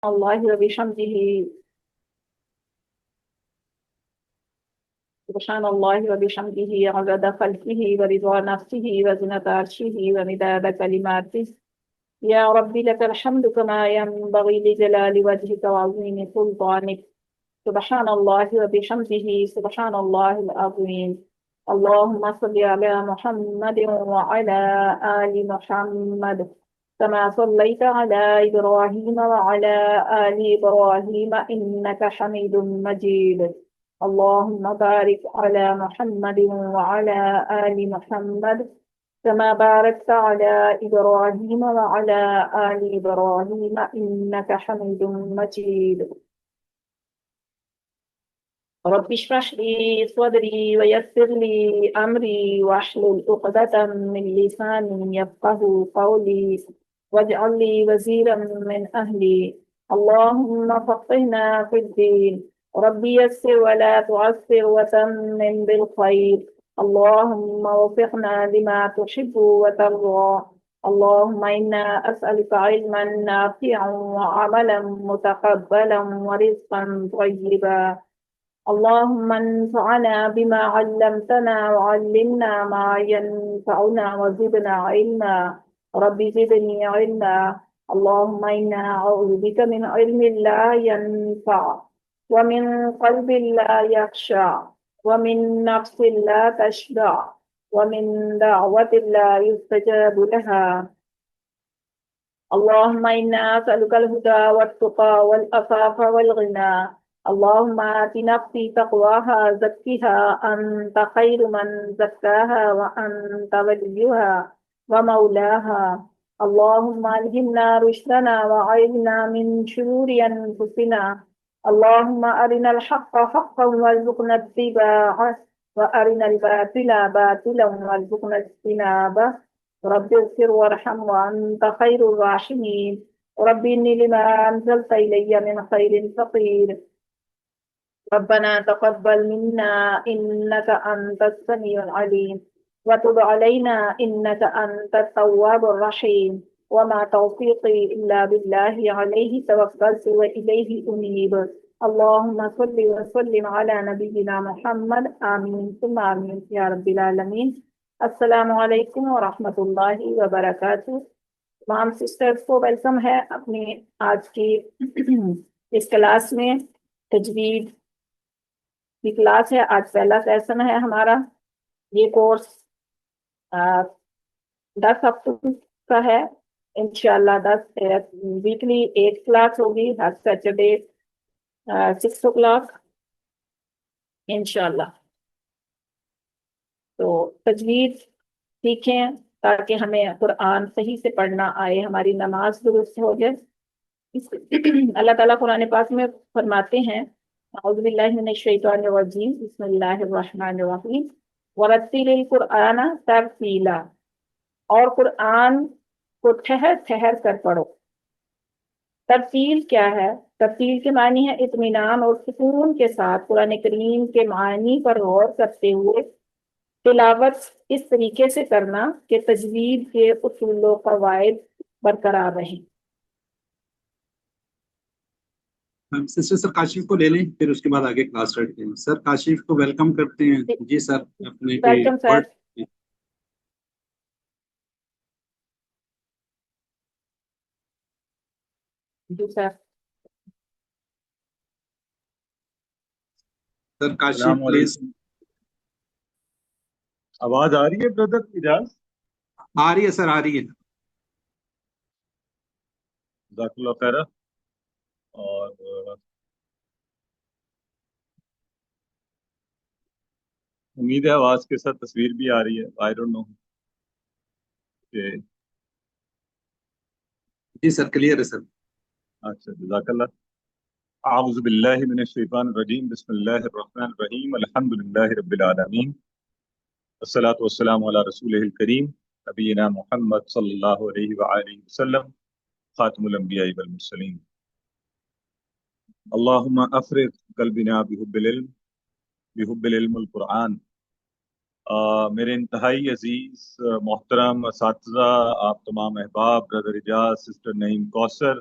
الله وبحمده سبحان الله وبحمده عدد خلقه ورضا نفسه وزنة عرشه ومداد كلماته يا رب لك الحمد كما ينبغي لجلال وجهك وعظيم سلطانك سبحان الله وبحمده سبحان الله العظيم اللهم صل على محمد وعلى آل محمد كما صليت على إبراهيم وعلى آل إبراهيم إنك حميد مجيد اللهم بارك على محمد وعلى آل محمد كما باركت على إبراهيم وعلى آل إبراهيم إنك حميد مجيد رب اشرح لي صدري ويسر لي أمري واحلل عقدة من لساني يفقه قولي واجعل لي وزيرا من أهلي اللهم فقهنا في الدين ربي يسر ولا تعسر وتمم بالخير اللهم وفقنا لما تحب وترضى اللهم إنا أسألك علما نافعا وعملا متقبلا ورزقا طيبا اللهم انفعنا بما علمتنا وعلمنا ما ينفعنا وزدنا علما رب زدني علما اللهم إنا نعوذ بك من علم لا ينفع ومن قلب لا يخشع ومن نفس لا تشبع ومن دعوة لا يستجاب لها اللهم إنا أسألك الهدى والتقى والعفاف والغنى اللهم آت نفسي تقواها زكها أنت خير من زكاها وأنت وليها ومولاها اللهم ألهمنا رشدنا وأعذنا من شرور أنفسنا اللهم أرنا الحق حقا وارزقنا اتباعه وأرنا الباطل باطلا وارزقنا اجتنابه رب اغفر وارحم وأنت خير الراحمين رب إني لما أنزلت إلي من خير فقير ربنا تقبل منا إنك أنت السميع العليم وتب علينا إنك أنت التواب الرحيم وما توفيقي إلا بالله عليه توكلت وإليه أنيب اللهم صل وسلم على نبينا محمد آمين ثم آمين يا رب العالمين السلام علیکم ورحمۃ اللہ وبرکاتہ تمام سسٹرز کو ویلکم ہے اپنی آج کی اس کلاس میں تجوید کی کلاس ہے آج پہلا سیشن ہے ہمارا یہ کورس 10 اکتوبر کا ہے انشاءاللہ 10 ویکلی 8 کلاس ہوگی ہر سیٹرڈے 6 o'clock انشاءاللہ تو تجوید سیکھیں تاکہ ہمیں قرآن صحیح سے پڑھنا آئے ہماری نماز درست ہو جائے اللہ تعالیٰ قرآن پاک میں فرماتے ہیں اعوذ باللہ من الشیطان الرجیم بسم اللہ الرحمن الرحیم ورتل القرآن ترتیلا اور قرآن کو ٹھہر ٹھہر کر پڑھو ترتیل کیا ہے ترتیل کے معنی ہے اطمینان اور سکون کے ساتھ قرآن کریم کے معنی پر غور کرتے ہوئے تلاوت اس طریقے سے کرنا کہ تجوید کے اصول و قواعد برقرار رہیں سسٹر سر کاشف کو لے لیں پھر اس کے بعد آگے کلاس اسٹارٹ کریں سر کاشف کو ویلکم کرتے ہیں جی سر اپنے ویلکم سر جی سر سر کاشف پلیز آواز آ رہی ہے بردر اجاز آ رہی ہے سر آ رہی ہے جزاک اللہ خیر اور امید ہے آواز کے ساتھ تصویر بھی آ رہی ہے I don't know G sir clear ہے سر اچھا جزاک اللہ اعوذ باللہ من الشیطان الرجیم بسم اللہ الرحمن الرحیم الحمد للہ رب العالمین والصلاة والسلام علی رسولہ الکریم نبینا محمد صلی اللہ علیہ وآلہ وسلم خاتم الانبیاء والمرسلین اللہم افرغ قلبنا بحب العلم القرآن میرے انتہائی عزیز محترم اساتذہ آپ تمام احباب برادر اجاز سسٹر نعیم کوثر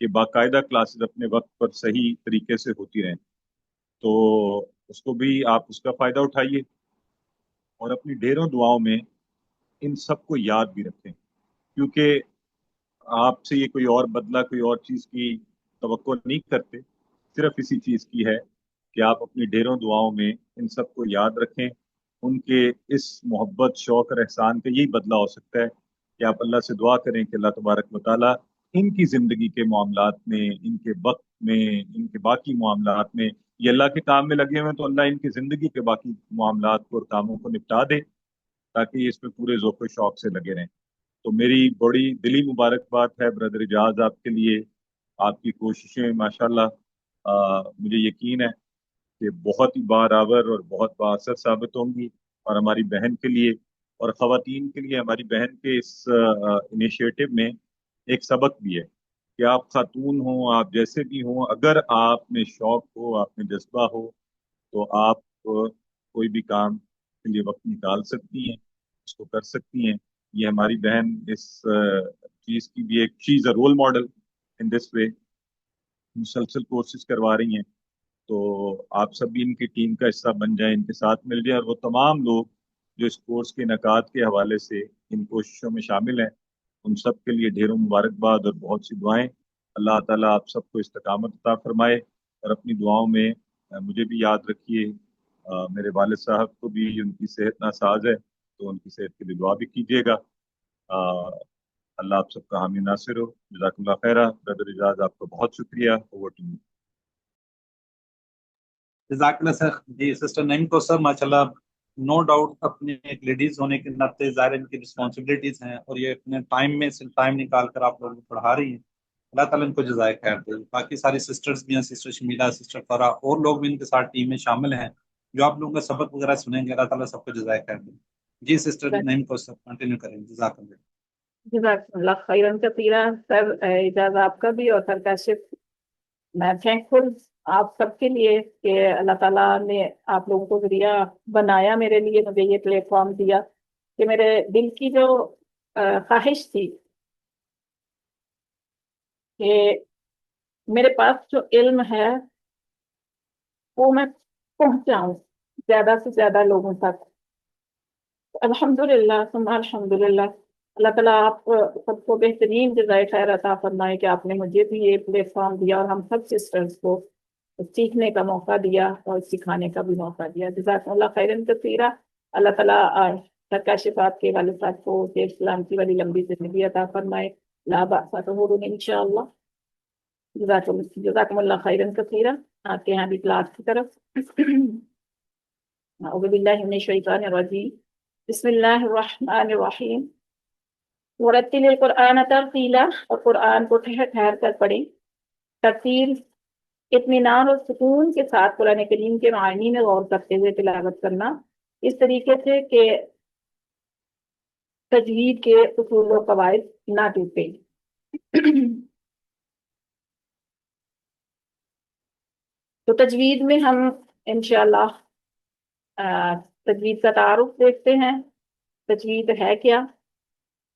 کہ باقاعدہ کلاسز اپنے وقت پر صحیح طریقے سے ہوتی رہیں، تو اس کو بھی آپ اس کا فائدہ اٹھائیے، اور اپنی ڈھیروں دعاؤں میں ان سب کو یاد بھی رکھیں، کیونکہ آپ سے یہ کوئی اور بدلہ، کوئی اور چیز کی توقع نہیں کرتے، صرف اسی چیز کی ہے کہ آپ اپنی ڈھیروں دعاؤں میں ان سب کو یاد رکھیں۔ ان کے اس محبت، شوق اور احسان کا یہی بدلہ ہو سکتا ہے کہ آپ اللہ سے دعا کریں کہ اللہ تبارک و تعالیٰ ان کی زندگی کے معاملات میں، ان کے وقت میں، ان کے باقی معاملات میں، یہ اللہ کے کام میں لگے ہوئے ہیں تو اللہ ان کی زندگی کے باقی معاملات کو اور کاموں کو نپٹا دے، تاکہ یہ اس میں پورے ذوق و شوق سے لگے رہیں۔ تو میری بڑی دلی مبارکباد ہے برادر اجاز آپ کے لیے، آپ کی کوششیں ماشاءاللہ مجھے یقین ہے کہ بہت ہی بارآور اور بہت بااثر ثابت ہوں گی، اور ہماری بہن کے لیے اور خواتین کے لیے ہماری بہن کے اس انیشیٹو میں ایک سبق بھی ہے کہ آپ خاتون ہوں، آپ جیسے بھی ہوں، اگر آپ میں شوق ہو، آپ میں جذبہ ہو، تو آپ کوئی بھی کام کے لیے وقت نکال سکتی ہیں، اس کو کر سکتی ہیں۔ یہ ہماری بہن اس چیز کی بھی ایک چیز ہے، رول ماڈل ان دس وے، مسلسل کورسز کروا رہی ہیں۔ تو آپ سب بھی ان کی ٹیم کا حصہ بن جائیں، ان کے ساتھ مل جائیں، اور وہ تمام لوگ جو اس کورس کے انعقاد کے حوالے سے ان کوششوں میں شامل ہیں، ان سب کے لیے ڈھیروں مبارکباد اور بہت سی دعائیں۔ اللہ تعالیٰ آپ سب کو استقامت عطا فرمائے، اور اپنی دعاؤں میں مجھے بھی یاد رکھیے، میرے والد صاحب کو بھی، ان کی صحت ناساز ہے تو ان کی صحت کے لیے دعا بھی کیجیے گا۔ اللہ آپ سب کا حامی ناصر ہو۔ جزاک اللہ خیرہ۔ برادر اجاز آپ کا بہت شکریہ۔ Over to you. جزاک اللہ سر۔ جی سسٹر نعیم کو سر ماشاءاللہ نو ڈاؤٹ اپنے ایک لیڈیز ہونے کے ناطے ظاہر ان کی رسپانسبلٹیز ہیں، اور یہ اپنے ٹائم میں سے ٹائم نکال کر آپ لوگوں کو پڑھا رہی ہیں۔ اللہ تعالیٰ ان کو جزائے خیر دے۔ باقی ساری سسٹرز بھی ہیں، سسٹر شمیلہ، سسٹر فرا، اور لوگ بھی ان کے ساتھ ٹیم میں شامل ہیں جو آپ لوگوں کا سبق وغیرہ سنیں گے۔ اللہ تعالیٰ سب کو جزائے خیر دے۔ جی سسٹر نعیم کو سر کنٹینیو کریں۔ جزاک اللہ۔ جزاک اللہ خیرن کثیرا سر، اجازت آپ کا بھی اور سر کاشف، میں تھینک فل آپ سب کے لیے کہ اللہ تعالیٰ نے آپ لوگوں کو ذریعہ بنایا، میرے لیے مجھے یہ پلیٹ فارم دیا کہ میرے دل کی جو خواہش تھی کہ میرے پاس جو علم ہے وہ میں پہنچاؤں زیادہ سے زیادہ لوگوں تک۔ الحمدللہ ثم الحمدللہ، اللہ تعالیٰ آپ سب کو بہترین جزائے خیر عطا فرمائے کہ آپ نے مجھے بھی یہ پلیٹ فارم دیا اور ہم سب سسٹرز کو سیکھنے کا موقع دیا اور سکھانے کا بھی موقع دیا۔ جزاک اللہ خیرن کثیرا۔ اللہ تعالیٰ کاشفات کے والد صاحب کو شیخ اسلام کی والی لمبی زندگی عطا فرمائے، لا بأس ظہور انشاءاللہ۔ جزاکم اللہ خیرن کثیرا۔ آپ کے یہاں بھی کلاس کی طرف اعوذ باللہ من الشیطان الرجیم، بسم اللہ الرحمن الرحیم، ورتل القرآن ترتیلا، اور قرآن کو ٹھہر ٹھہر کر پڑھیں۔ ترتیل اطمینان اور سکون کے ساتھ قرآن کریم کے معانی میں غور کرتے ہوئے تلاوت کرنا، اس طریقے سے کہ تجوید کے اصول و قواعد نہ ٹوٹے۔ تو تجوید میں ہم انشاءاللہ تجوید کا تعارف دیکھتے ہیں۔ تجوید ہے کیا؟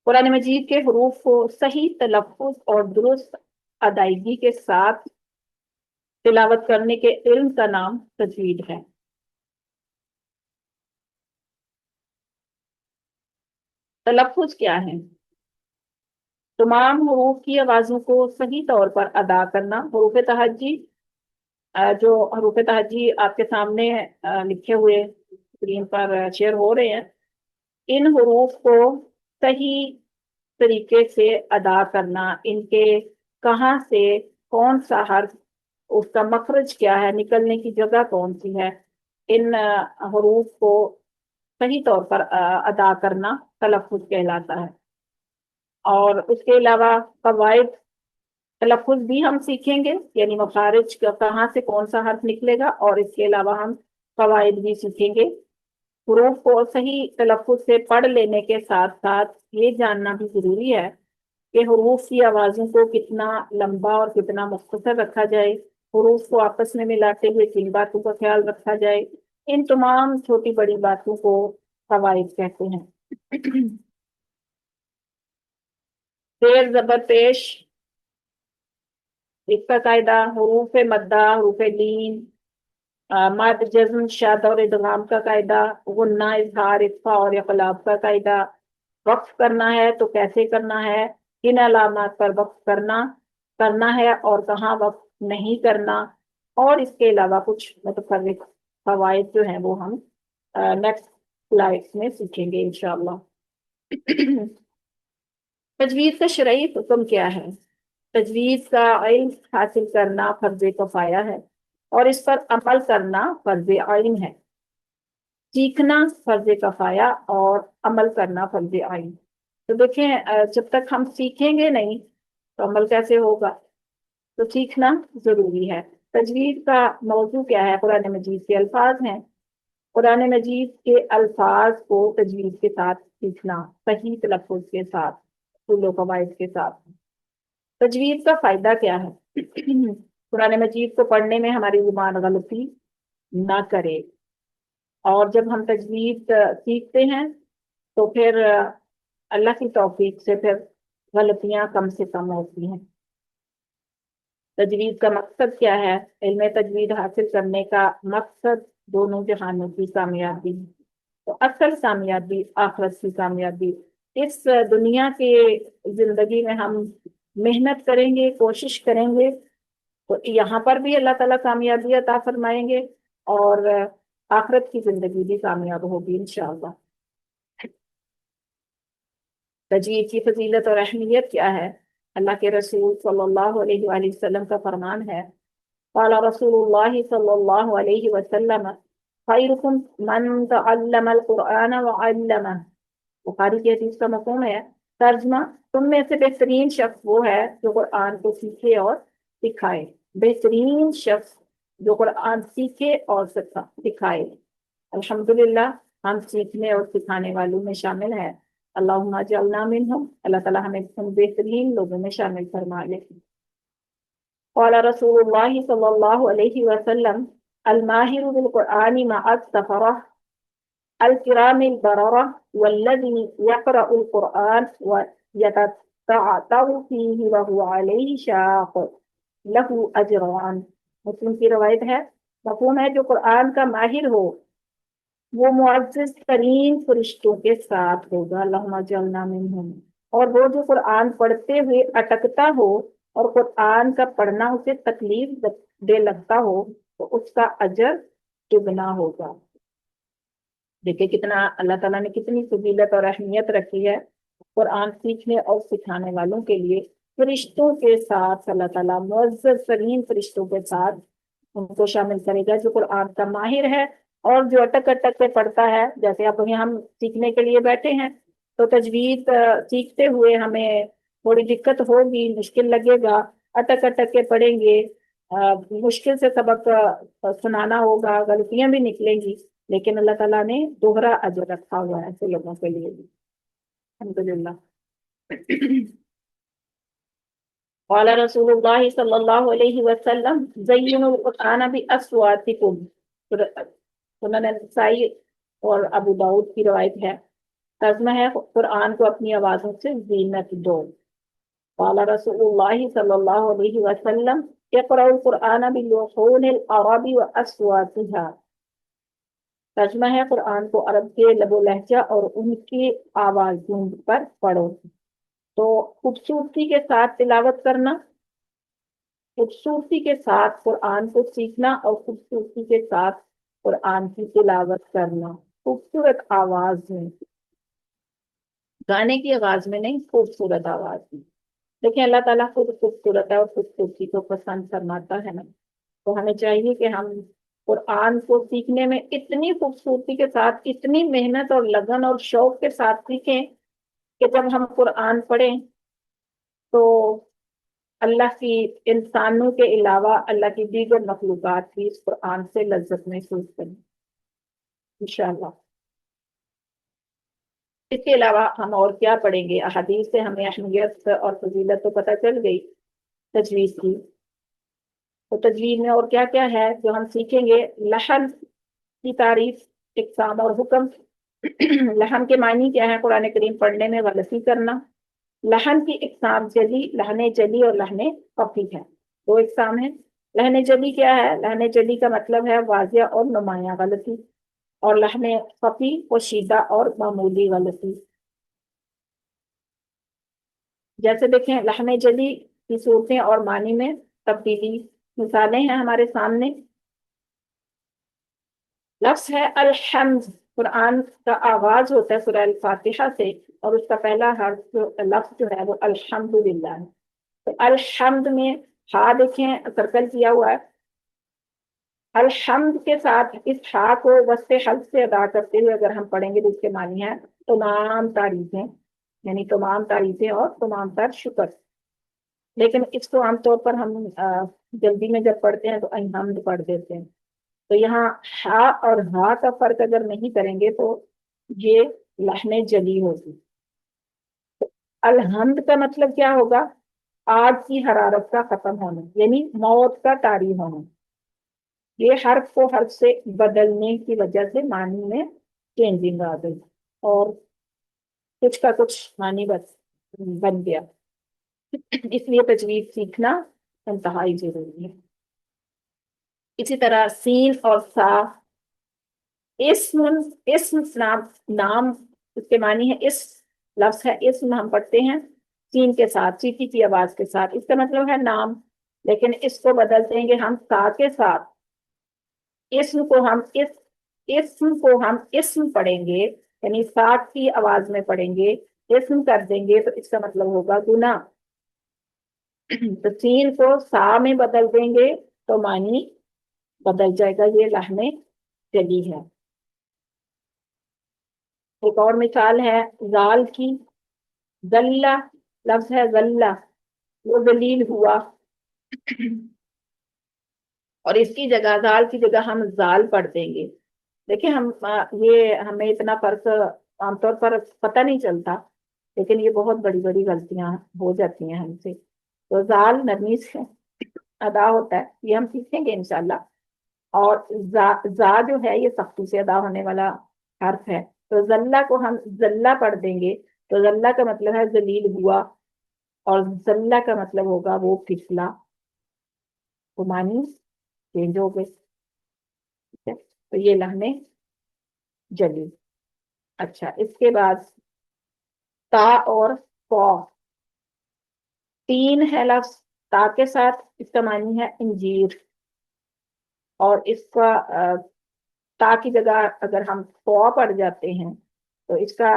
قرآن مجید کے حروف کو صحیح تلفظ اور درست ادائیگی کے ساتھ تلاوت کرنے کے علم کا نام تجوید ہے۔ تلفظ کیا ہے؟ تمام حروف کی آوازوں کو صحیح طور پر ادا کرنا۔ حروف تہجی، جو حروف تہجی آپ کے سامنے لکھے ہوئے اسکرین پر شیئر ہو رہے ہیں، ان حروف کو صحیح طریقے سے ادا کرنا، ان کے کہاں سے کون سا حرف، اس کا مخرج کیا ہے، نکلنے کی جگہ کون سی ہے، ان حروف کو صحیح طور پر ادا کرنا تلفظ کہلاتا ہے۔ اور اس کے علاوہ قواعد تلفظ بھی ہم سیکھیں گے، یعنی مخارج کا کہاں سے کون سا حرف نکلے گا، اور اس کے علاوہ ہم قواعد بھی سیکھیں گے۔ حروف کو صحیح تلفظ سے پڑھ لینے کے ساتھ ساتھ یہ جاننا بھی ضروری ہے کہ حروف کی آوازوں کو کتنا لمبا اور کتنا مختصر رکھا جائے، حروف کو آپس میں ملاتے ہوئے کن باتوں کا خیال رکھا جائے۔ ان تمام چھوٹی بڑی باتوں کو قواعد کہتے ہیں۔ زیر زبر پیش اس کا قاعدہ حروف مدہ، حروف لین، مد جزم شد اور ادغام کا قاعدہ، غنہ اظہار اخفا اور اقلاب کا قاعدہ، وقف کرنا ہے تو کیسے کرنا ہے، کن علامات پر وقف کرنا ہے اور کہاں وقف نہیں کرنا، اور اس کے علاوہ کچھ متفرق فوائد جو ہیں وہ ہم نیکسٹ سلائڈس میں سیکھیں گے انشاءاللہ۔ تجوید کا شرعی حکم کیا ہے؟ تجوید کا علم حاصل کرنا فرض کفایہ ہے اور اس پر عمل کرنا فرض عین ہے۔ سیکھنا فرض کفایہ اور عمل کرنا فرض عین۔ تو دیکھیں جب تک ہم سیکھیں گے نہیں تو عمل کیسے ہوگا؟ تو سیکھنا ضروری ہے۔ تجوید کا موضوع کیا ہے؟ قرآن مجید کے الفاظ ہیں۔ قرآن مجید کے الفاظ کو تجوید کے ساتھ سیکھنا، صحیح تلفظ کے ساتھ، اصول و قواعد کے ساتھ۔ تجوید کا فائدہ کیا ہے؟ قرآن مجید کو پڑھنے میں ہماری زبان غلطی نہ کرے، اور جب ہم تجوید سیکھتے ہیں تو پھر اللہ کی توفیق سے پھر غلطیاں کم سے کم ہوتی ہیں۔ تجوید کا مقصد کیا ہے؟ علم تجوید حاصل کرنے کا مقصد دونوں جہانوں کی کامیابی، تو اصل کامیابی آخرت کی کامیابی۔ اس دنیا کے زندگی میں ہم محنت کریں گے، کوشش کریں گے تو یہاں پر بھی اللہ تعالیٰ کامیابی عطا فرمائیں گے، اور آخرت کی زندگی بھی کامیاب ہوگی انشاءاللہ۔ تجوید کی فضیلت اور اہمیت کیا ہے؟ اللہ کے رسول صلی اللہ علیہ وآلہ وسلم کا فرمان ہے، قال رسول اللہ صلی اللہ علیہ وسلم خیرکم من تعلم القرآن وعلمہ۔ بخاری کی حدیث کا مفہوم ہے، ترجمہ، تم میں سے بہترین شخص وہ ہے جو قرآن کو سیکھے اور سکھائے۔ بہترین شخص جو قرآن سیکھے اور سکھائے۔ الحمدللہ ہم سیکھنے اور سکھانے والوں میں شامل ہیں۔ اللہم اجعلنا منہم، اللہ تعالیٰ ہمیں ان بہترین لوگوں میں شامل فرما لے۔ قال رسول اللہ صلی اللہ علیہ وسلم الماہر بالقرآن مع السفرہ الکرام البررہ والذی یقرأ القرآن ویتتعتع فیہ وہو علیہ شاق لہ اجران۔ مسلم کی روایت ہے، مفہوم ہے جو قرآن کا ماہر ہو وہ معزز ترین فرشتوں کے ساتھ ہوگا، اللہم اجعلنا منہم، اور وہ جو قرآن پڑھتے ہوئے اٹکتا ہو اور قرآن کا پڑھنا اسے تکلیف دے لگتا ہو تو اس کا اجر دگنا ہوگا۔ دیکھیں کتنا اللہ تعالیٰ نے کتنی فضیلت اور اہمیت رکھی ہے قرآن سیکھنے اور سکھانے والوں کے لیے۔ فرشتوں کے ساتھ اللہ تعالیٰ معزز ترین فرشتوں کے ساتھ ان کو شامل کرے گا جو قرآن کا ماہر ہے، اور جو اٹک اٹک کے پڑھتا ہے، جیسے اب ہم سیکھنے کے لیے بیٹھے ہیں تو تجوید سیکھتے ہوئے ہمیں تھوڑی دقت ہوگی، مشکل لگے گا، اٹک اٹک کے پڑھیں گے، مشکل سے سبق سنانا ہوگا، غلطیاں بھی نکلیں گی، لیکن اللہ تعالیٰ نے دوہرا اجر رکھا ہوا ہے ایسے لوگوں کے لیے بھی، الحمدللہ۔ قال رسول اللہ صلی اللہ علیہ وسلم زینوا القرآن باصواتکم، سنن نسائی اور ابو داؤد کی روایت ہے، ترجمہ ہے قرآن کو اپنی آوازوں سے زینت دو۔ قال رسول اللہ صلی اللہ علیہ وسلم اقرأوا القرآن بلحون العرب واصواتها، ترجمہ ہے قرآن کو عرب کے لب و لہجہ اور ان کی آوازوں پر پڑھو۔ تو خوبصورتی کے ساتھ تلاوت کرنا، خوبصورتی کے ساتھ قرآن کو سیکھنا اور خوبصورتی کے ساتھ قرآن کی تلاوت کرنا، خوبصورت آواز میں، گانے کی آواز میں نہیں، خوبصورت آواز میں۔ لیکن اللہ تعالیٰ خود خوبصورت ہے اور خوبصورتی کو پسند فرماتا ہے نا، تو ہمیں چاہیے کہ ہم قرآن کو سیکھنے میں اتنی خوبصورتی کے ساتھ، اتنی محنت اور لگن اور شوق کے ساتھ سیکھیں کہ جب ہم قرآن پڑھیں تو اللہ کی، انسانوں کے علاوہ اللہ کی دیگر مخلوقات بھی اس قرآن سے لذت محسوس کریں انشاءاللہ۔ اس کے علاوہ ہم اور کیا پڑھیں گے؟ احادیث سے ہمیں اہمیت اور فضیلت تو پتہ چل گئی تجوید کی، تو تجوید میں اور کیا کیا ہے جو ہم سیکھیں گے؟ لحن کی تعریف، اقسام اور حکم۔ لحن کے معنی کیا ہے؟ قرآن کریم پڑھنے میں غلطی کرنا۔ لحن کی اقسام جلی، لحن جلی اور لحن خفی ہے۔ دو اقسام ہیں۔ لہن جلی کیا ہے؟ لہن جلی کا مطلب ہے واضح اور نمایاں غلطی، اور لہن خفی پوشیدہ اور معمولی غلطی۔ جیسے دیکھیں لہن جلی کی صورتیں اور معنی میں تبدیلی، مثالیں ہیں ہمارے سامنے۔ لفظ ہے الحمد، قرآن کا آغاز ہوتا ہے سورہ الفاتحہ سے، اور اس کا پہلا حرف لفظ جو ہے وہ الحمدللہ ہے۔ تو الحمد میں ہا دیکھیں سرکل کیا ہوا ہے، الحمد کے ساتھ اس ہا کو وصف حلق سے ادا کرتے ہوئے اگر ہم پڑھیں گے تو اس کے معنی ہے تمام تعریفیں، یعنی تمام تعریفیں اور تمام تر شکر۔ لیکن اس کو عام طور پر ہم جلدی میں جب پڑھتے ہیں تو الحمد پڑھ دیتے ہیں، تو یہاں ہا اور ہا کا فرق اگر نہیں کریں گے تو یہ لہن جلی ہوگی۔ الحمد کا مطلب کیا ہوگا؟ آگ کی حرارت کا ختم ہونا، یعنی موت کا طاری ہونا۔ یہ حرف کو حرف سے بدلنے کی وجہ سے معنی میں چینجنگ آ گئی اور کچھ کا کچھ معنی بن گیا، اس لیے تجوید سیکھنا انتہائی ضروری ہے۔ اسی طرح سین اور سا، اسم نام اس کے معنی ہے، اس لفظ ہے اسم، ہم پڑھتے ہیں سین کے ساتھ، چیٹی کی آواز کے ساتھ، اس کا مطلب ہے نام، لیکن اس کو بدل دیں گے ہم سا کے ساتھ، اسم کو ہم اسم پڑھیں گے، یعنی سا کی آواز میں پڑھیں گے، اسم کر دیں گے تو اس کا مطلب ہوگا گناہ۔ تو سین کو سا میں بدل دیں گے تو معنی بدل جائے گا، یہ لہن جلی ہے۔ ایک اور مثال ہے زال کی، ذلہ لفظ ہے ذلہ، وہ ذلیل ہوا، اور اس کی جگہ زال کی جگہ ہم زال پڑھ دیں گے۔ دیکھیں یہ ہمیں اتنا فرق عام طور پر پتہ نہیں چلتا، لیکن یہ بہت بڑی بڑی غلطیاں ہو جاتی ہیں ہم سے۔ تو زال نرمی سے ادا ہوتا ہے، یہ ہم سیکھیں گے انشاءاللہ، اور زا جو ہے یہ سختی سے ادا ہونے والا حرف ہے۔ تو ذلہ کو ہم ذلہ پڑھ دیں گے تو ذلہ کا مطلب ہے ذلیل ہوا، اور ذلہ کا مطلب ہوگا وہ پھسلا، تو معنی چینج ہو گئے، ٹھیک ہے؟ تو یہ لہن جلی۔ اچھا، اس کے بعد تا اور قا، تین ہے لفظ تا کے ساتھ، اس کا معنی ہے انجیر، اور اس کا تا کی جگہ اگر ہم قا پڑھ جاتے ہیں تو اس کا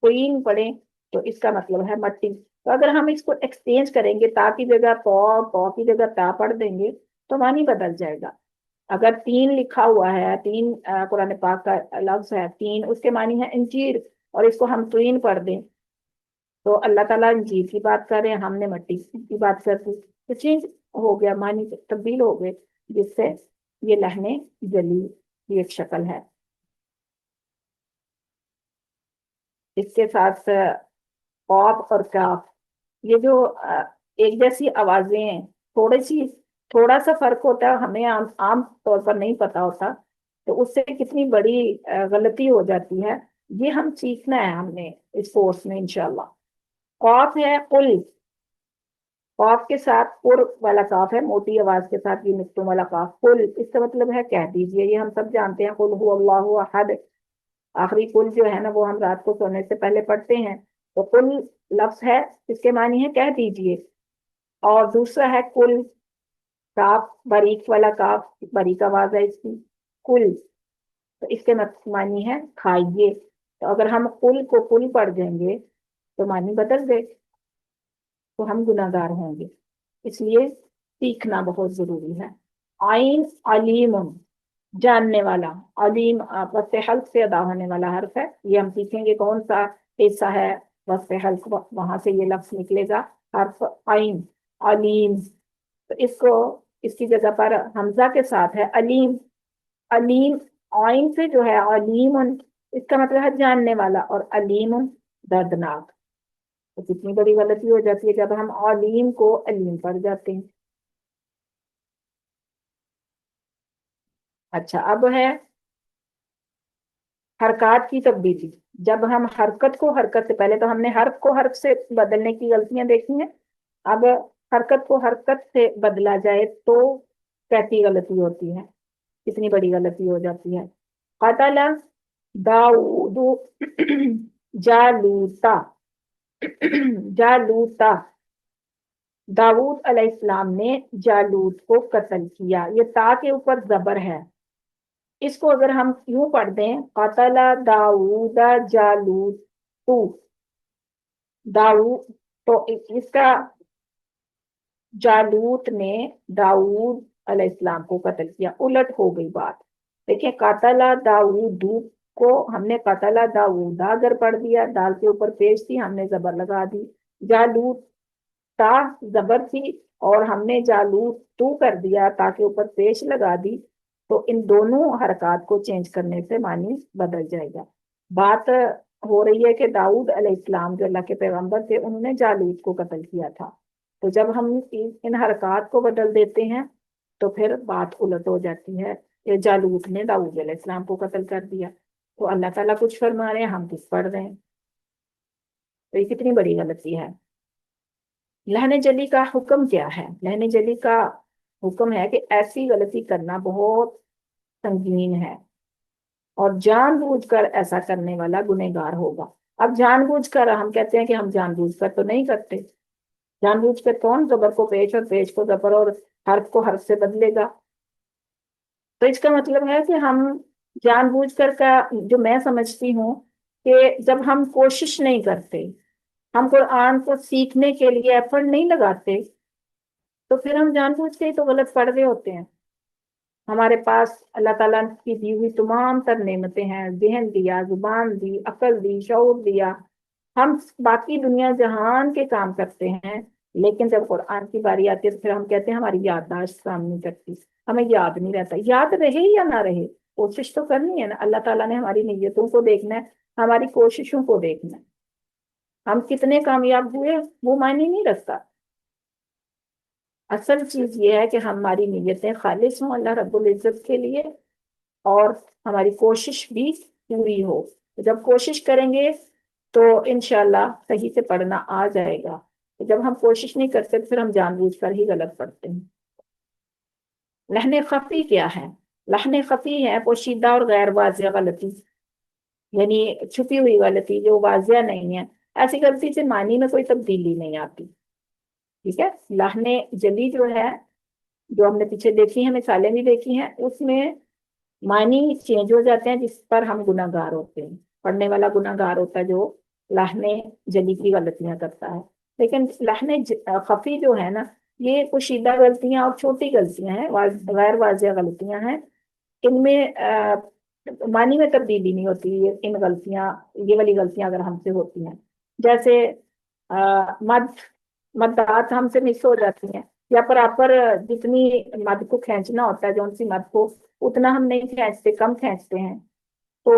قین پڑھیں تو اس کا مطلب ہے مٹی۔ تو اگر ہم اس کو ایکسچینج کریں گے، تا کی جگہ قا کی جگہ تا پڑھ دیں گے تو معنی بدل جائے گا۔ اگر تین لکھا ہوا ہے، تین قرآن پاک کا لفظ ہے تین، اس کے معنی ہے انجیر، اور اس کو ہم توین پڑھ دیں تو اللہ تعالیٰ انجیر کی بات کر رہے ہیں، ہم نے مٹی کی بات کر دی، تو چینج ہو گیا، معنی تبدیل ہو گئے، جس سے یہ لہن جلی کی ایک شکل ہے۔ اس کے ساتھ قاف اور کاف، یہ جو ایک جیسی آوازیں ہیں، تھوڑا سا فرق ہوتا ہے، ہمیں عام طور پر نہیں پتا ہوتا، تو اس سے کتنی بڑی غلطی ہو جاتی ہے، یہ ہم سیکھنا ہے ہم نے اس کورس میں انشاءاللہ۔ قاف ہے قل، قاف کے ساتھ پر والا قاف ہے، موٹی آواز کے ساتھ یہ نقطوں والا قاف، قل، اس کا مطلب ہے کہہ دیجئے، یہ ہم سب جانتے ہیں، قل هو اللہ احد، آخری قل جو ہے نا وہ ہم رات کو سونے سے پہلے پڑھتے ہیں، تو قل لفظ ہے، اس کے معنی ہے کہہ دیجئے، اور دوسرا ہے قل، کاف باریک والا کاف، باریک آواز ہے اس کی، قل، تو اس کے معنی ہے کھائیے، تو اگر ہم قل کو قل پڑھ دیں گے تو معنی بدل گئے، تو ہم گناہ گار ہوں گے، اس لیے سیکھنا بہت ضروری ہے۔ عین علیم، جاننے والا، علیم وصف حلق سے ادا ہونے والا حرف ہے، یہ ہم سیکھیں گے کون سا حصہ ہے وصف حلق، وہاں سے یہ لفظ نکلے گا، حرف عین، علیم، تو اس کی جگہ پر حمزہ کے ساتھ ہے علیم، علیم عین سے جو ہے علیم، اس کا مطلب ہے جاننے والا، اور علیم دردناک، تو کتنی بڑی غلطی ہو جاتی ہے جب ہم علیم کو علیم پڑھ جاتے ہیں۔ اچھا، اب ہے حرکات کی تبدیلی، جب ہم حرکت سے پہلے تو ہم نے حرف کو حرف سے بدلنے کی غلطیاں دیکھی ہیں، اب حرکت کو حرکت سے بدلا جائے تو کیسی غلطی ہوتی ہے، کتنی بڑی غلطی ہو جاتی ہے. قتل داؤد جالوتا جالوتا، داؤد علیہ السلام نے جالوت کو قتل کیا. یہ تا کے اوپر زبر ہے، اس کو اگر ہم یوں پڑھ دیں قتل داؤد جالوت تو داؤد، تو اس کا جالوت نے داؤد علیہ السلام کو قتل کیا، الٹ ہو گئی بات. دیکھیں قتل داؤد کو ہم نے قتل داؤد اگر پڑھ دیا، دال کے اوپر پیش تھی ہم نے زبر لگا دی. جالوت تا زبر تھی اور ہم نے جالوت تو کر دیا، تا کے اوپر پیش لگا دی، تو ان دونوں حرکات کو چینج کرنے سے معنی بدل جائے گا. بات ہو رہی ہے کہ داؤد علیہ السلام جو اللہ کے پیغمبر تھے انہوں نے جالوت کو قتل کیا تھا. تو جب ہم ان حرکات کو بدل دیتے ہیں تو پھر بات الٹ ہو جاتی ہے کہ جالوت نے داؤد علیہ السلام کو قتل کر دیا. تو اللہ تعالیٰ کچھ فرما رہے ہیں، ہم کچھ پڑھ رہے ہیں، تو یہ کتنی بڑی غلطی ہے. لہن جلی کا حکم کیا ہے؟ لہن جلی کا حکم ہے کہ ایسی غلطی کرنا بہت سنگین ہے اور جان بوجھ کر ایسا کرنے والا گنہگار ہوگا. اب جان بوجھ کر ہم کہتے ہیں کہ ہم جان بوجھ کر تو نہیں کرتے. جان بوجھ کر کون زبر کو پیش اور پیش کو زبر اور حرف کو حرف سے بدلے گا؟ تو اس کا مطلب ہے کہ ہم جان بوجھ کر کا جو میں سمجھتی ہوں کہ جب ہم کوشش نہیں کرتے، ہم قرآن کو سیکھنے کے لیے ایفرٹ نہیں لگاتے، تو پھر ہم جان بوجھ کے ہی تو غلط پڑھ رہے ہوتے ہیں. ہمارے پاس اللہ تعالیٰ کی دی ہوئی تمام تر نعمتیں ہیں، ذہن دیا، زبان دی، عقل دی، شعور دیا، ہم باقی دنیا جہان کے کام کرتے ہیں، لیکن جب قرآن کی باری آتی ہے تو پھر ہم کہتے ہیں ہماری یادداشت کام نہیں کرتی، ہمیں یاد نہیں رہتا. یاد رہے یا نہ رہے کوشش تو کرنی ہے نا. اللہ تعالیٰ نے ہماری نیتوں کو دیکھنا ہے، ہماری کوششوں کو دیکھنا ہے. ہم کتنے کامیاب ہوئے وہ معنی نہیں رکھتا. اصل چیز یہ ہے کہ ہماری نیتیں خالص ہوں اللہ رب العزت کے لیے اور ہماری کوشش بھی پوری ہو. جب کوشش کریں گے تو انشاءاللہ صحیح سے پڑھنا آ جائے گا. جب ہم کوشش نہیں کرتے پھر ہم جان بوجھ کر ہی غلط پڑھتے ہیں. لہن خفی کیا ہے؟ لہن خفی ہے پوشیدہ اور غیر واضح غلطی، یعنی چھپی ہوئی غلطی جو واضح نہیں ہے. ایسی غلطی سے معنی میں کوئی تبدیلی نہیں آتی. ٹھیک ہے. لہن جلی جو ہے، جو ہم نے پیچھے دیکھی ہیں، مثالیں بھی دیکھی ہیں، اس میں معنی چینج ہو جاتے ہیں جس پر ہم گناہ گار ہوتے ہیں. پڑھنے والا گناہ گار ہوتا ہے جو لہن جلی کی غلطیاں کرتا ہے. لیکن لہن خفی جو ہے نا، یہ پوشیدہ غلطیاں اور چھوٹی غلطیاں ہیں، غیر واضح غلطیاں ہیں. ان میں معنی میں تبدیلی نہیں ہوتی. ان غلطیاں، یہ والی غلطیاں اگر ہم سے ہوتی ہیں، جیسے مدات ہم سے مس ہو جاتی ہیں، یا پراپر جتنی مد کو کھینچنا ہوتا ہے جو سی مد کو اتنا ہم نہیں کھینچتے، کم کھینچتے ہیں. تو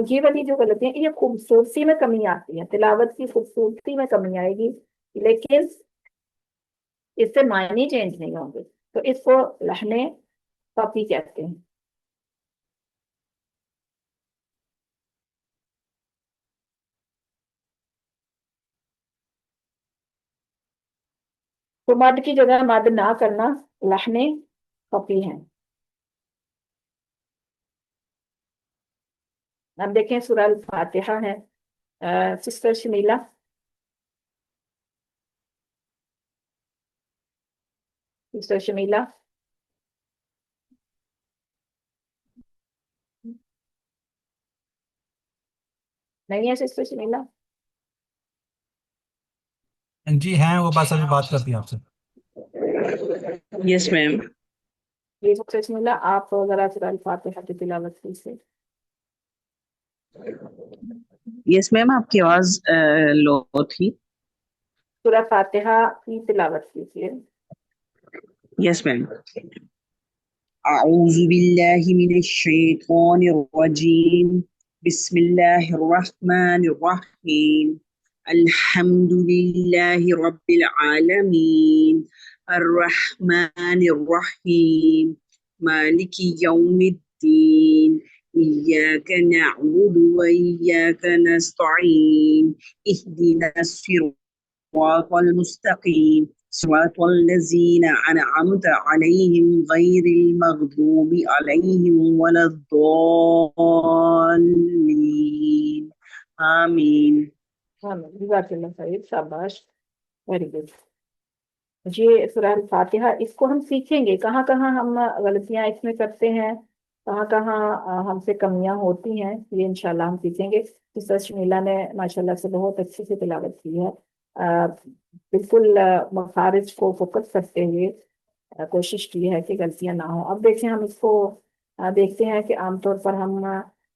یہ والی جو غلطی ہے، یہ خوبصورتی میں کمی آتی ہے، تلاوت کی خوبصورتی میں کمی آئے گی، لیکن اس سے معنی چینج نہیں ہوں گے. تو اس کو لہن خفی کہتے ہیں. تو مد کی جگہ مد نہ کرنا لہن خفی ہے. اب دیکھیں سورہ الفاتحہ ہے. سسٹر شمیلا، سسٹر شمیلا نہیں ہے؟ سسٹر شمیلا جی ہیں، وہ بس ابھی بات کرتی ہیں آپ سے. یس میم. یہ سسٹر شمیلا آپ ذرا سورہ الفاتحہ کی تلاوت کیجیے. یس میم، آپ کی آواز لو تھی. سورہ فاتحہ کی تلاوت کیجیے. یس میم. اعوذ باللہ من الشیطان الرجیم، بسم اللہ الرحمن الرحیم، الحمد للہ رب العالمین، الرحمن الرحیم، مالک یوم الدین، إياك نعبد وإياك نستعين، اهدنا الصراط المستقيم، صراط الذین انعمت علیہم غیر المغضوب علیہم ولا الضالین آمین. جزاک اللہ خیر، شاباش، ویری گڈ. یہ سورہ الفاتحہ، اس کو ہم سیکھیں گے کہاں کہاں ہم غلطیاں اس میں کرتے ہیں، کہاں کہاں ہم سے کمیاں ہوتی ہیں، یہ انشاءاللہ ہم سیکھیں گے. سسٹر شمیلہ نے ماشاءاللہ سے بہت اچھے سے تلاوت کی ہے، بالکل مخارج کو فوکس کرتے ہوئے کوشش کی ہے کہ غلطیاں نہ ہوں. اب دیکھیں ہم اس کو دیکھتے ہیں کہ عام طور پر ہم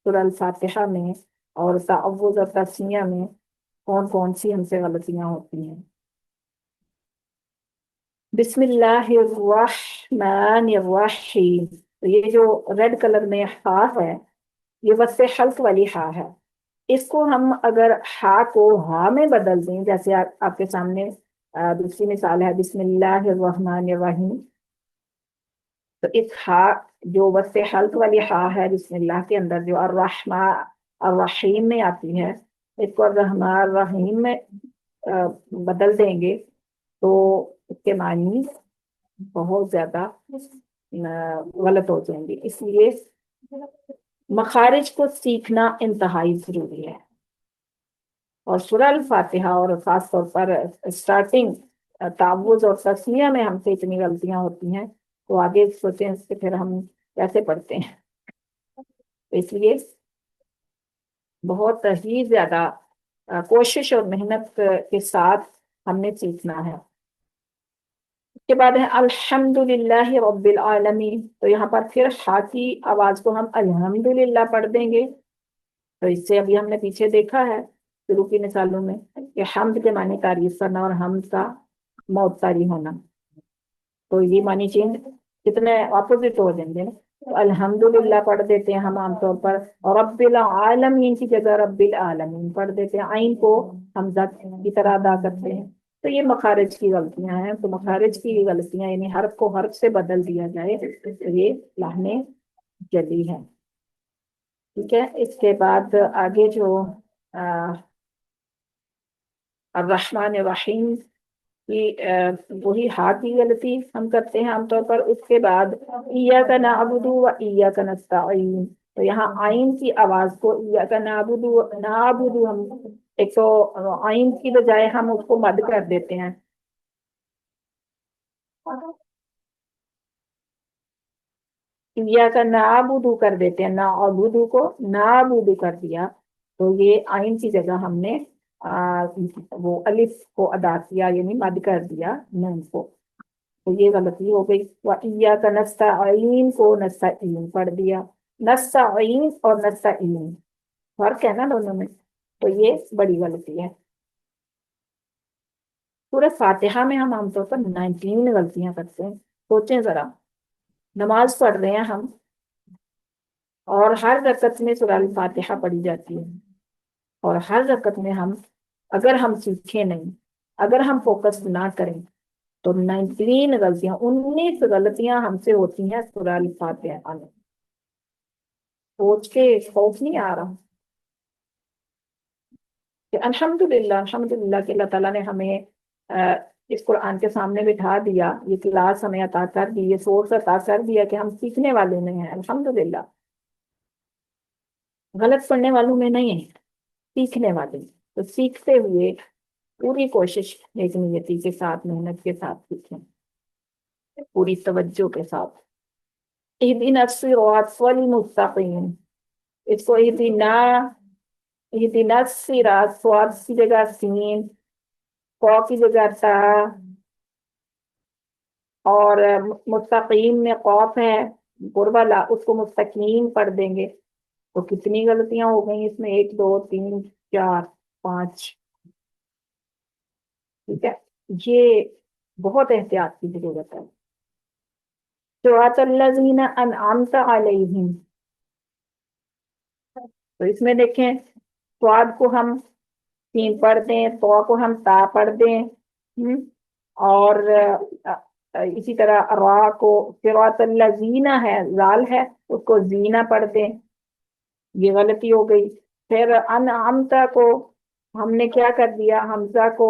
سورہ الفاتحہ میں اور تعوذ اور تسمیہ میں کون کون سی ہم سے غلطیاں ہوتی ہیں. بسم اللہ الرحمن الرحیم. تو یہ جو ریڈ کلر میں ہا ہے، یہ وصف حلق والی ہا ہے. اس کو ہم اگر ہا کو ہا میں بدل دیں، جیسے آپ کے سامنے دوسری مثال ہے بسم اللہ الرحمن الرحیم، تو اس ہا جو وصف حلق والی ہا ہے بسم اللہ کے اندر، جو الرحمن الرحیم میں آتی ہے، اس کو الرحمن الرحیم میں بدل دیں گے تو اس کے معنی بہت زیادہ غلط ہو جائیں گے. اس لیے مخارج کو سیکھنا انتہائی ضروری ہے. اور سورہ الفاتحہ اور خاص طور پر اسٹارٹنگ تعوذ اور تسمیہ میں ہم سے اتنی غلطیاں ہوتی ہیں، تو آگے سوچیں اس سے پھر ہم کیسے پڑھتے ہیں. اس لیے بہت ہی زیادہ کوشش اور محنت کے ساتھ ہم نے سیکھنا ہے. اس کے بعد ہے الحمدللہ رب العالمین. تو یہاں پر پھر ہا کی آواز کو ہم الحمدللہ پڑھ دیں گے. تو اس سے ابھی ہم نے پیچھے دیکھا ہے شروع کی مثالوں میں کہ حمد کے معنی تعریف کرنا اور حمد کا معطاری ہونا، تو یہ معنی چینج کتنے اپوزٹ ہو جائیں گے. تو الحمدللہ پڑھ دیتے ہیں ہم عام طور پر، اور رب العالمین کی جگہ رب العالمین پڑھ دیتے ہیں، عین کو حمزہ کی طرح ادا کرتے ہیں. تو یہ مخارج کی غلطیاں ہیں. تو مخارج کی غلطیاں یعنی حرف کو حرف سے بدل دیا جائے، تو یہ لاہنے جلی ہے. ٹھیک ہے. اس کے بعد آگے جو الرحمن الرحیم کی وہی ہا کی غلطی ہم کرتے ہیں عام طور پر. اس کے بعد ایاک نعبد و ایاک نستعین. تو یہاں آئین کی آواز کو ایاک نعبد ہم ایک تو آئین کی بجائے ہم اس کو مد کر دیتے ہیں. ایاک نعبد کر دیتے ہیں، نعبد کو نعبد کر دیا، تو یہ آئین کی جگہ ہم نے وہ الف کو ادا کیا، یعنی مد کر دیا نون کو، تو یہ غلطی ہو گئی. وَإِيَّاكَ نَسْتَعِينُ کو نستعین پڑھ دیا. نستعین اور نستعین فرق ہے نا دونوں میں، تو یہ بڑی غلطی ہے. سورہ فاتحہ میں ہم عام طور پر 19 غلطیاں کرتے ہیں. سوچیں ذرا، نماز پڑھ رہے ہیں ہم اور ہر رکعت میں سورہ الفاتحہ پڑھی جاتی ہے، اور ہر رکعت میں اگر ہم سیکھیں نہیں، اگر ہم فوکس نہ کریں، تو 19 غلطیاں ہم سے ہوتی ہیں سورہ الفاتحہ میں. سوچ کے خوف نہیں آ رہا کہ الحمدللہ کہ اللہ تعالیٰ نے ہمیں اس قرآن کے سامنے بٹھا دیا، یہ کلاس ہمیں عطا کر دی، یہ سورس عطا کر دیا کہ ہم سیکھنے والے میں ہیں. الحمدللہ، غلط پڑھنے والوں میں نہیں ہیں، سیکھنے والے. تو سیکھتے ہوئے پوری کوشش ایک نیتی کے ساتھ، محنت کے ساتھ سیکھیں، پوری توجہ کے ساتھ. اہدنا الصراط المستقیم، اس کو اہدنا الصراط، صاد کی جگہ سین، قو کی جگہ تا، اور مستقیم میں قوف ہے بربلا، اس کو مستقیم پڑھ دیں گے. تو کتنی غلطیاں ہو گئی اس میں؟ 1 2 3 4 5. ٹھیک ہے، یہ بہت احتیاط کی ضرورت ہے. صراط الذین انعمت علیہم، تو اس میں دیکھیں صاد کو ہم سین پڑھ دیں، تو کو ہم تا پڑھ دیں، اور اسی طرح را کو صراط الذین ہے، زال ہے، اس کو زینہ پڑھ دیں، یہ غلطی ہو گئی. پھر انعمت کو ہم نے کیا کر دیا، حمزہ کو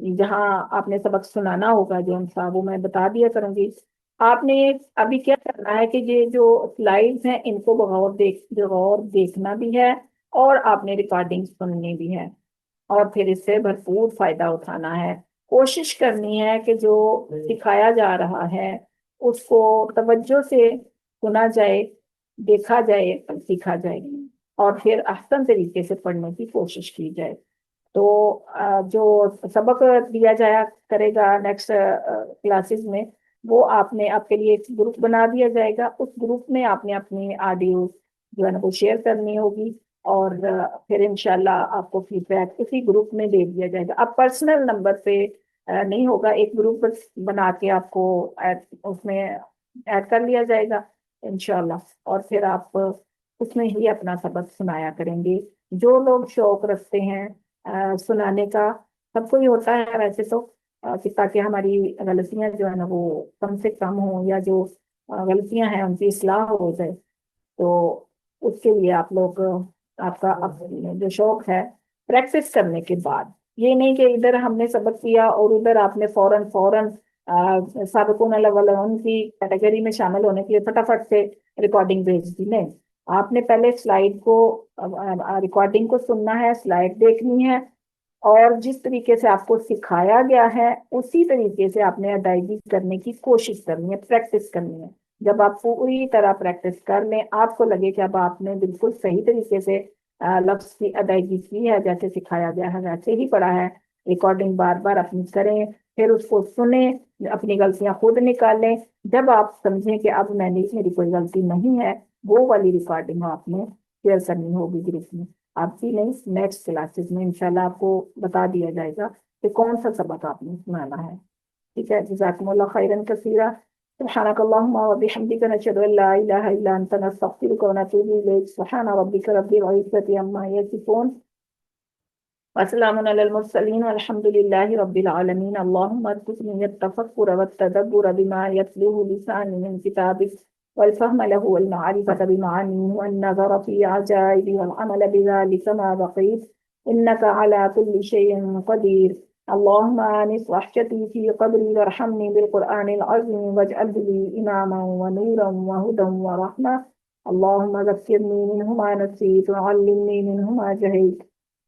جہاں آپ نے سبق سنانا ہوگا جو سا وہ میں بتا دیا کروں گی. آپ نے ابھی کیا کرنا ہے کہ یہ جو سلائیڈز ہیں ان کو بغور دیکھنا بھی ہے اور آپ نے ریکارڈنگ سننی بھی ہے اور پھر اس سے بھرپور فائدہ اٹھانا ہے. کوشش کرنی ہے کہ جو سکھایا جا رہا ہے اس کو توجہ سے سنا جائے، دیکھا جائے، سیکھا جائے اور پھر احسن طریقے سے پڑھنے کی کوشش کی جائے. تو جو سبق دیا جایا کرے گا نیکسٹ کلاسز میں وہ آپ نے آپ کے لیے ایک گروپ بنا دیا جائے گا. اس گروپ میں آپ نے اپنی آڈیو جو ہے نا وہ شیئر کرنی ہوگی اور پھر انشاءاللہ آپ کو فیڈ بیک اسی گروپ میں دے دیا جائے گا. اب پرسنل نمبر پہ نہیں ہوگا، ایک گروپ بنا کے آپ کو اس میں ایڈ کر لیا جائے گا انشاءاللہ اور پھر آپ اس میں ہی اپنا سبق سنایا کریں گے. جو لوگ شوق رکھتے ہیں سنانے کا، سب کو ہی ہوتا ہے ویسے تو کہ تاکہ ہماری غلطیاں جو ہے نا وہ کم سے کم ہوں یا جو غلطیاں ہیں ان کی اصلاح ہو جائے. تو اس کے لیے آپ لوگ آپ کا جو شوق ہے پریکٹس کرنے کے بعد، یہ نہیں کہ ادھر ہم نے سبق کیا اور ادھر آپ نے فوراً سابقون الاولون کی کیٹیگری میں شامل ہونے کے لیے فٹافٹ سے ریکارڈنگ بھیج دی. نہیں، آپ نے پہلے سلائیڈ کو ریکارڈنگ کو سننا ہے، سلائیڈ دیکھنی ہے اور جس طریقے سے آپ کو سکھایا گیا ہے اسی طریقے سے آپ نے ادائیگی کرنے کی کوشش کرنی ہے، پریکٹس کرنی ہے. جب آپ پوری طرح پریکٹس کر لیں، آپ کو لگے کہ اب آپ نے بالکل صحیح طریقے سے لفظ کی ادائیگی کی ہے، جیسے سکھایا گیا ہے ویسے ہی پڑھا ہے، ریکارڈنگ بار بار اپنی کریں، پھر اس کو سنیں، اپنی غلطیاں خود نکالیں. جب آپ سمجھیں کہ اب میری کوئی غلطی نہیں ہے، وہ والی ریکارڈنگ آپ نے شیئر کرنی ہوگی گروپ میں. آپ کی نہیں نیکسٹ کلاسز میں انشاءاللہ آپ کو بتا دیا جائے گا کہ کون سا سبق آپ نے سنانا ہے. ٹھیک ہے، جزاکم اللہ خیرا کثیرا. سبحانك اللهم وبحمدك نشهد ان لا اله الا انت نستغفرك ونتوب اليك. سبحان ربك رب العزة عما يصفون وسلام على المرسلين والحمد لله رب العالمين. اللهم ارزقني التفكر والتدبر بما يتلوه لساني من كتابك والفهم له والمعرفة بمعانيه والنظر في عجائب والعمل بذلك ما بقيت إنك على كل شيء قدير. اللهم آنس وحشتي في قبري وارحمني بالقرآن العظيم واجعله لي إماما ونورا وهدى ورحمة. اللهم ذكرني منه ما نسيت وعلمني منه ما جهلت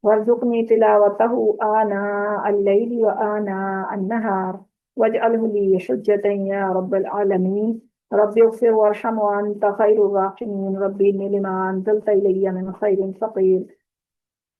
وارزقني تلاوته آناء الليل وآناء النهار واجعله لي حجة يا رب العالمين. رب اغفر وارحم وأنت خير الراحمين. ربي إني لما أنزلت إلي من خير فقير.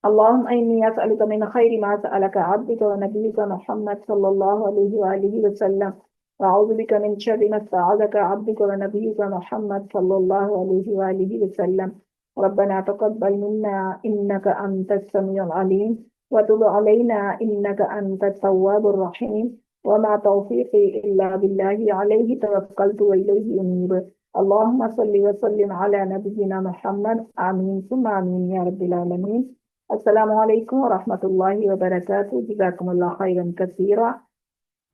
اللهم إني أسألك من خير ما سألك عبدك ونبيك محمد صلى الله عليه وآله وسلم وأعوذ بك من شر ما استعاذك عبدك ونبيك محمد صلى الله عليه وآله وسلم. ربنا تقبل منا إنك أنت السميع العليم وتب علينا إنك أنت التواب الرحيم. وما توفيقي إلا بالله عليه توكلت وإليه أنيب. اللهم صل وسلم على نبينا محمد. آمين ثم آمين يا رب العالمين. السلام علیکم ورحمۃ اللہ وبرکاتہ. جزاکم اللہ خیرا کثیرا.